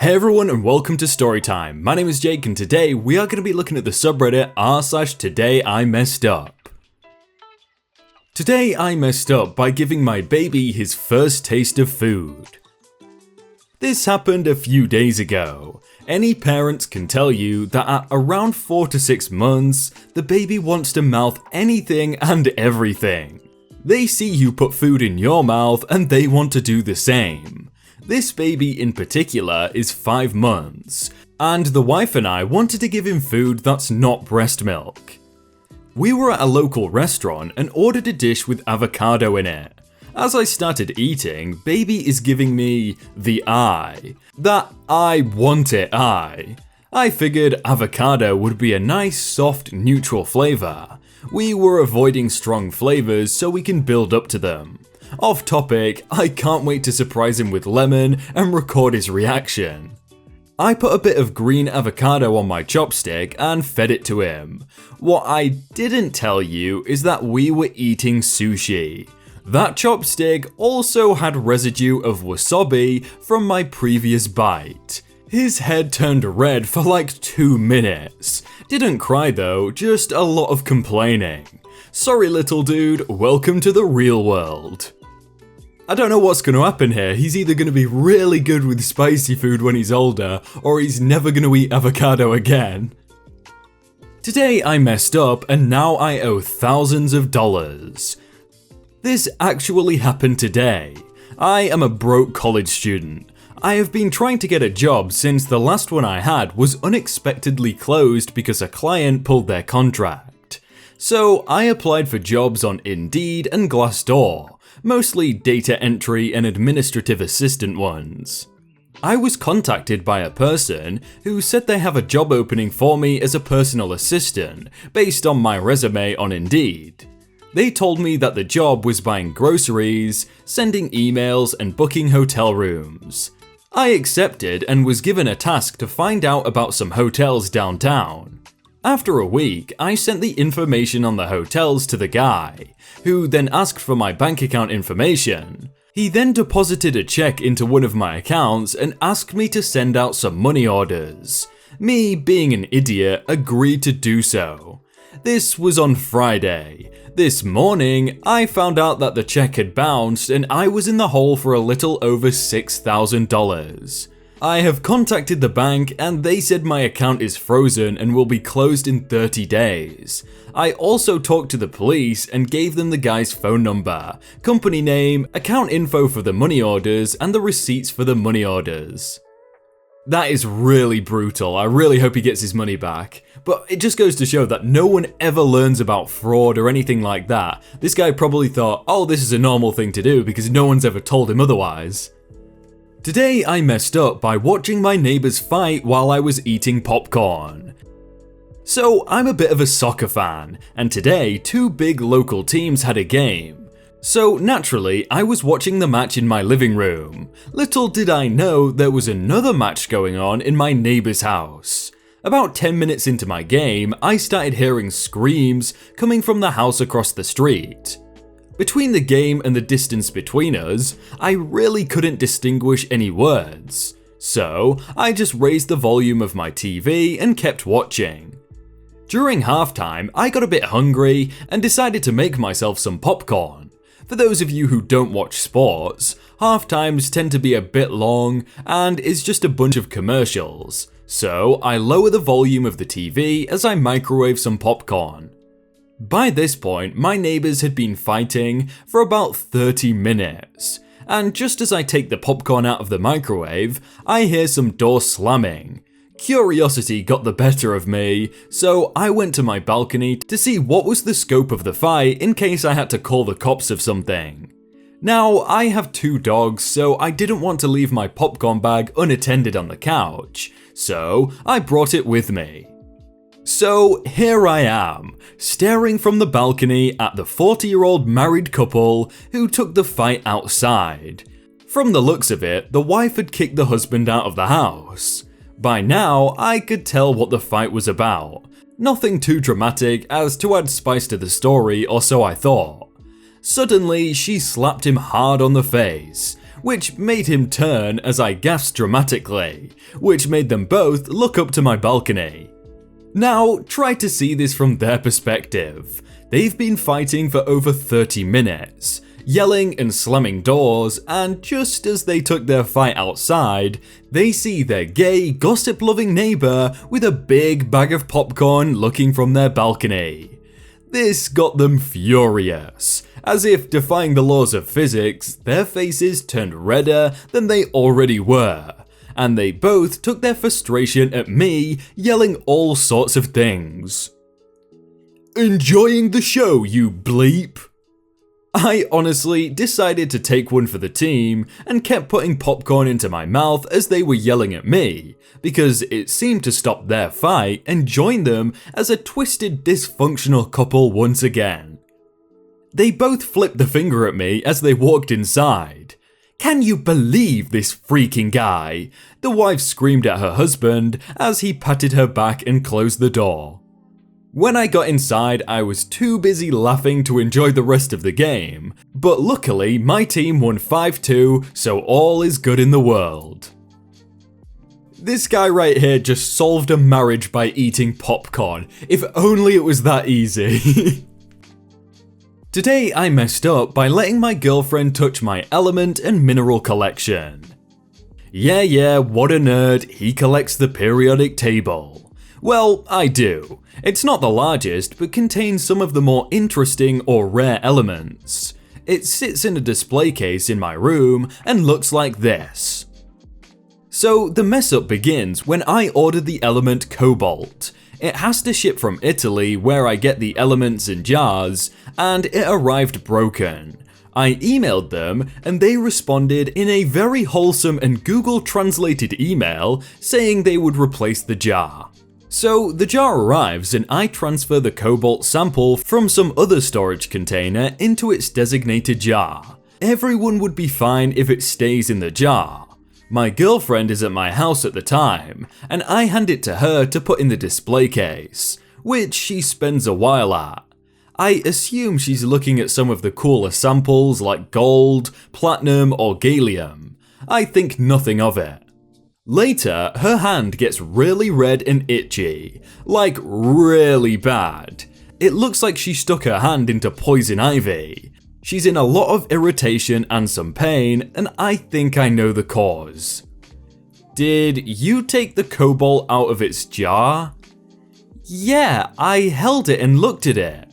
Hey everyone and welcome to Storytime. My name is Jake and today we are going to be looking at the subreddit r/todayimessedup. Today I messed up by giving my baby his first taste of food. This happened a few days ago. Any parents can tell you that at around 4 to 6 months, the baby wants to mouth anything and everything. They see you put food in your mouth and they want to do the same. This baby in particular is 5 months, and the wife and I wanted to give him food that's not breast milk. We were at a local restaurant and ordered a dish with avocado in it. As I started eating, baby is giving me the eye. That I want it eye. I figured avocado would be a nice, soft, neutral flavor. We were avoiding strong flavors so we can build up to them. Off topic, I can't wait to surprise him with lemon and record his reaction. I put a bit of green avocado on my chopstick and fed it to him. What I didn't tell you is that we were eating sushi. That chopstick also had residue of wasabi from my previous bite. His head turned red for like 2 minutes. Didn't cry though, just a lot of complaining. Sorry little dude, welcome to the real world. I don't know what's going to happen here. He's either going to be really good with spicy food when he's older, or he's never going to eat avocado again. Today I messed up and now I owe thousands of dollars. This actually happened today. I am a broke college student. I have been trying to get a job since the last one I had was unexpectedly closed because a client pulled their contract. So I applied for jobs on Indeed and Glassdoor. Mostly data entry and administrative assistant ones. I was contacted by a person who said they have a job opening for me as a personal assistant based on my resume on Indeed. They told me that the job was buying groceries, sending emails and booking hotel rooms. I accepted and was given a task to find out about some hotels downtown. After a week, I sent the information on the hotels to the guy, who then asked for my bank account information. He then deposited a check into one of my accounts and asked me to send out some money orders. Me, being an idiot, agreed to do so. This was on Friday. This morning, I found out that the check had bounced and I was in the hole for a little over $6,000. I have contacted the bank and they said my account is frozen and will be closed in 30 days. I also talked to the police and gave them the guy's phone number, company name, account info for the money orders, and the receipts for the money orders. That is really brutal. I really hope he gets his money back. But it just goes to show that no one ever learns about fraud or anything like that. This guy probably thought, oh, this is a normal thing to do because no one's ever told him otherwise. Today I messed up by watching my neighbours fight while I was eating popcorn. So I'm a bit of a soccer fan, and today 2 big local teams had a game. So naturally I was watching the match in my living room. Little did I know there was another match going on in my neighbour's house. About 10 minutes into my game, I started hearing screams coming from the house across the street. Between the game and the distance between us, I really couldn't distinguish any words. So I just raised the volume of my TV and kept watching. During halftime, I got a bit hungry and decided to make myself some popcorn. For those of you who don't watch sports, halftimes tend to be a bit long and is just a bunch of commercials. So I lower the volume of the TV as I microwave some popcorn. By this point, my neighbours had been fighting for about 30 minutes, and just as I take the popcorn out of the microwave, I hear some doors slamming. Curiosity got the better of me, so I went to my balcony to see what was the scope of the fight in case I had to call the cops of something. Now, I have 2 dogs, so I didn't want to leave my popcorn bag unattended on the couch, so I brought it with me. So here I am, staring from the balcony at the 40-year-old married couple who took the fight outside. From the looks of it, the wife had kicked the husband out of the house. By now, I could tell what the fight was about. Nothing too dramatic as to add spice to the story, or so I thought. Suddenly, she slapped him hard on the face, which made him turn as I gasped dramatically, which made them both look up to my balcony. Now, try to see this from their perspective. They've been fighting for over 30 minutes, yelling and slamming doors, and just as they took their fight outside, they see their gay, gossip-loving neighbour with a big bag of popcorn looking from their balcony. This got them furious. As if defying the laws of physics, their faces turned redder than they already were, and they both took their frustration at me, yelling all sorts of things. "Enjoying the show, you bleep?" I honestly decided to take one for the team and kept putting popcorn into my mouth as they were yelling at me, because it seemed to stop their fight and join them as a twisted, dysfunctional couple once again. They both flipped the finger at me as they walked inside. "Can you believe this freaking guy?" the wife screamed at her husband as he patted her back and closed the door. When I got inside, I was too busy laughing to enjoy the rest of the game, but luckily my team won 5-2, so all is good in the world. This guy right here just solved a marriage by eating popcorn. If only it was that easy. Today I messed up by letting my girlfriend touch my element and mineral collection. Yeah, what a nerd, he collects the periodic table. Well, I do. It's not the largest, but contains some of the more interesting or rare elements. It sits in a display case in my room and looks like this. So the mess up begins when I ordered the element cobalt. It has to ship from Italy, where I get the elements in jars, and it arrived broken. I emailed them and they responded in a very wholesome and Google translated email saying they would replace the jar. So the jar arrives and I transfer the cobalt sample from some other storage container into its designated jar. Everyone would be fine if it stays in the jar. My girlfriend is at my house at the time, and I hand it to her to put in the display case, which she spends a while at. I assume she's looking at some of the cooler samples like gold, platinum, or gallium. I think nothing of it. Later, her hand gets really red and itchy, like really bad. It looks like she stuck her hand into poison ivy. She's in a lot of irritation and some pain, and I think I know the cause. Did you take the cobalt out of its jar? Yeah, I held it and looked at it.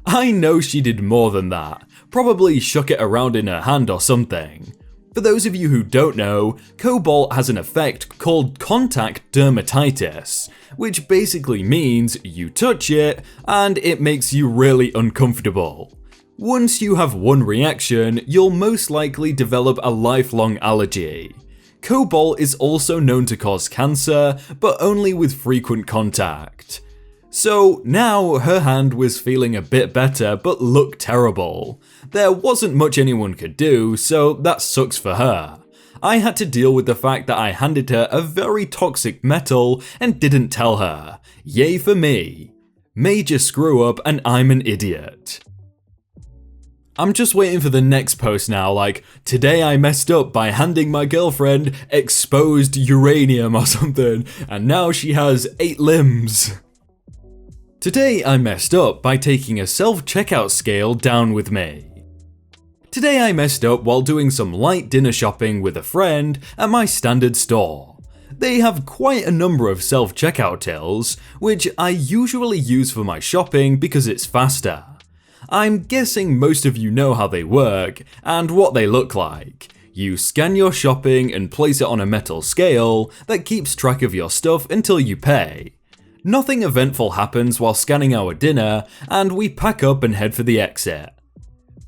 I know she did more than that, probably shook it around in her hand or something. For those of you who don't know, cobalt has an effect called contact dermatitis, which basically means you touch it and it makes you really uncomfortable. Once you have one reaction, you'll most likely develop a lifelong allergy. Cobalt is also known to cause cancer, but only with frequent contact. So now her hand was feeling a bit better but looked terrible. There wasn't much anyone could do, so that sucks for her. I had to deal with the fact that I handed her a very toxic metal and didn't tell her. Yay for me. Major screw up and I'm an idiot. I'm just waiting for the next post now, like, today I messed up by handing my girlfriend exposed uranium or something, and now she has 8 limbs. Today I messed up by taking a self-checkout scale down with me. Today I messed up while doing some light dinner shopping with a friend at my standard store. They have quite a number of self-checkout tills, which I usually use for my shopping because it's faster. I'm guessing most of you know how they work and what they look like. You scan your shopping and place it on a metal scale that keeps track of your stuff until you pay. Nothing eventful happens while scanning our dinner, and we pack up and head for the exit.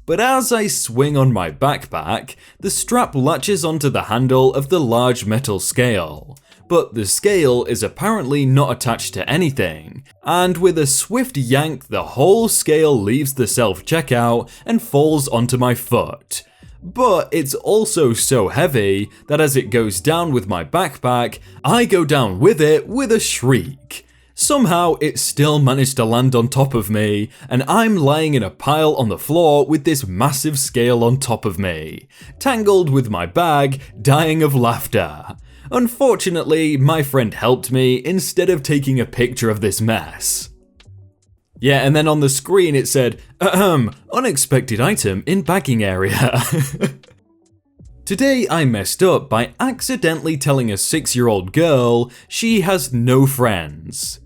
But as I swing on my backpack, the strap latches onto the handle of the large metal scale. But the scale is apparently not attached to anything, and with a swift yank the whole scale leaves the self-checkout and falls onto my foot. But it's also so heavy that as it goes down with my backpack, I go down with it with a shriek. Somehow it still managed to land on top of me, and I'm lying in a pile on the floor with this massive scale on top of me, tangled with my bag, dying of laughter. Unfortunately, my friend helped me instead of taking a picture of this mess. Yeah, and then on the screen it said, unexpected item in bagging area. Today I messed up by accidentally telling a 6-year-old girl she has no friends.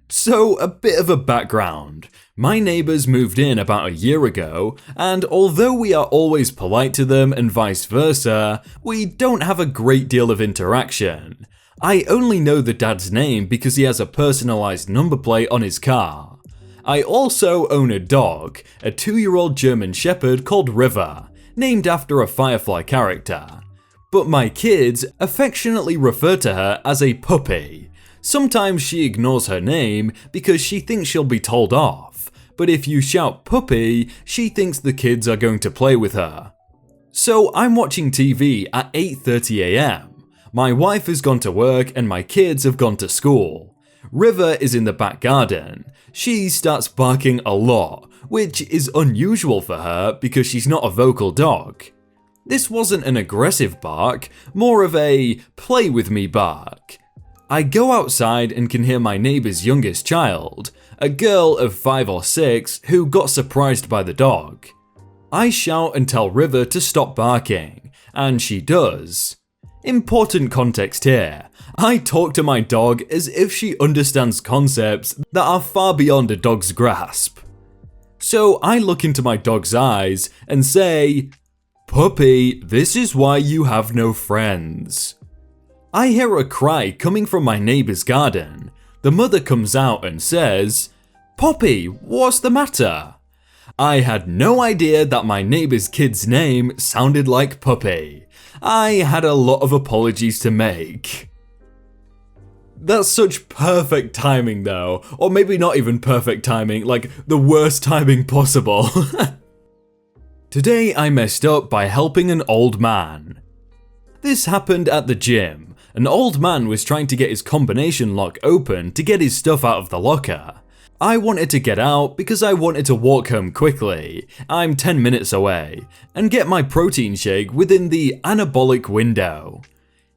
So, a bit of a background. My neighbours moved in about a year ago, and although we are always polite to them and vice versa, we don't have a great deal of interaction. I only know the dad's name because he has a personalised number plate on his car. I also own a dog, a 2-year-old German Shepherd called River, named after a Firefly character. But my kids affectionately refer to her as a puppy. Sometimes she ignores her name because she thinks she'll be told off, but if you shout puppy, she thinks the kids are going to play with her. So I'm watching TV at 8:30 AM. My wife has gone to work and my kids have gone to school. River is in the back garden. She starts barking a lot, which is unusual for her because she's not a vocal dog. This wasn't an aggressive bark, more of a play with me bark. I go outside and can hear my neighbour's youngest child, a girl of 5 or 6 who got surprised by the dog. I shout and tell River to stop barking, and she does. Important context here. I talk to my dog as if she understands concepts that are far beyond a dog's grasp. So I look into my dog's eyes and say, "Puppy, this is why you have no friends." I hear a cry coming from my neighbour's garden. The mother comes out and says, "Poppy, what's the matter?" I had no idea that my neighbour's kid's name sounded like Puppy. I had a lot of apologies to make. That's such perfect timing though, or maybe not even perfect timing, like the worst timing possible. Today I messed up by helping an old man. This happened at the gym. An old man was trying to get his combination lock open to get his stuff out of the locker. I wanted to get out because I wanted to walk home quickly, I'm 10 minutes away, and get my protein shake within the anabolic window.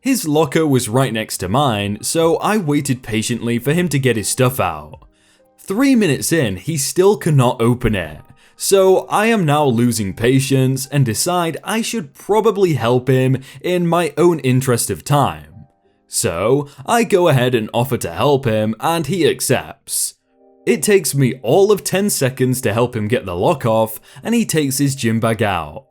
His locker was right next to mine, so I waited patiently for him to get his stuff out. 3 minutes in, he still cannot open it. So I am now losing patience and decide I should probably help him in my own interest of time. So I go ahead and offer to help him and he accepts. It takes me all of 10 seconds to help him get the lock off and he takes his gym bag out.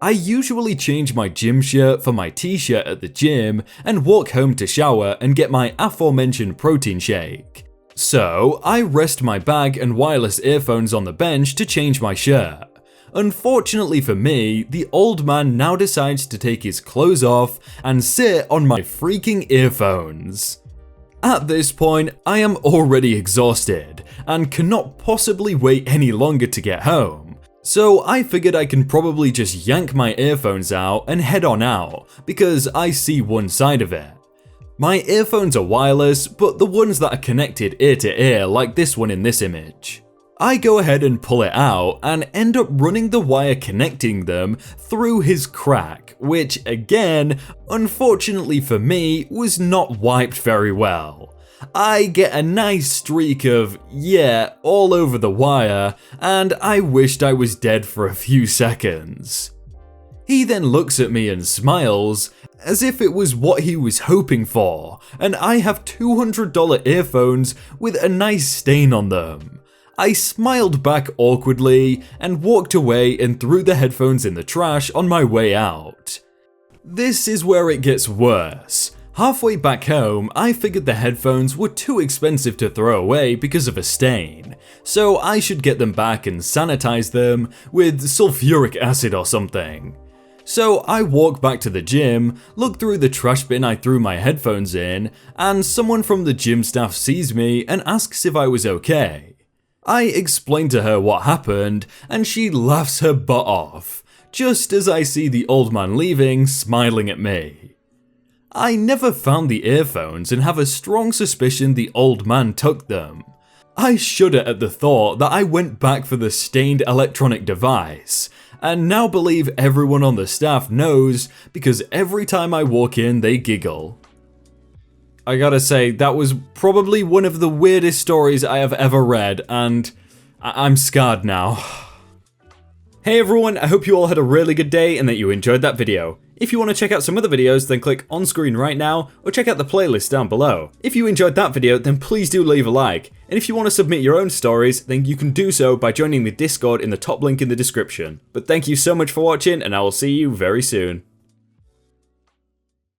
I usually change my gym shirt for my t-shirt at the gym and walk home to shower and get my aforementioned protein shake. So I rest my bag and wireless earphones on the bench to change my shirt. Unfortunately for me, the old man now decides to take his clothes off and sit on my freaking earphones. At this point, I am already exhausted and cannot possibly wait any longer to get home. So I figured I can probably just yank my earphones out and head on out because I see one side of it. My earphones are wireless, but the ones that are connected ear to ear like this one in this image. I go ahead and pull it out and end up running the wire connecting them through his crack, which again, unfortunately for me, was not wiped very well. I get a nice streak of, yeah, all over the wire, and I wished I was dead for a few seconds. He then looks at me and smiles, as if it was what he was hoping for, and I have $200 earphones with a nice stain on them. I smiled back awkwardly and walked away and threw the headphones in the trash on my way out. This is where it gets worse. Halfway back home, I figured the headphones were too expensive to throw away because of a stain, so I should get them back and sanitize them with sulfuric acid or something. So I walk back to the gym, look through the trash bin I threw my headphones in, and someone from the gym staff sees me and asks if I was okay. I explain to her what happened, and she laughs her butt off, just as I see the old man leaving, smiling at me. I never found the earphones and have a strong suspicion the old man took them. I shudder at the thought that I went back for the stained electronic device, and now believe everyone on the staff knows because every time I walk in they giggle. I gotta say, that was probably one of the weirdest stories I have ever read, and I'm scarred now. Hey everyone, I hope you all had a really good day and that you enjoyed that video. If you want to check out some other videos, then click on screen right now, or check out the playlist down below. If you enjoyed that video, then please do leave a like. And if you want to submit your own stories, then you can do so by joining the Discord in the top link in the description. But thank you so much for watching, and I will see you very soon.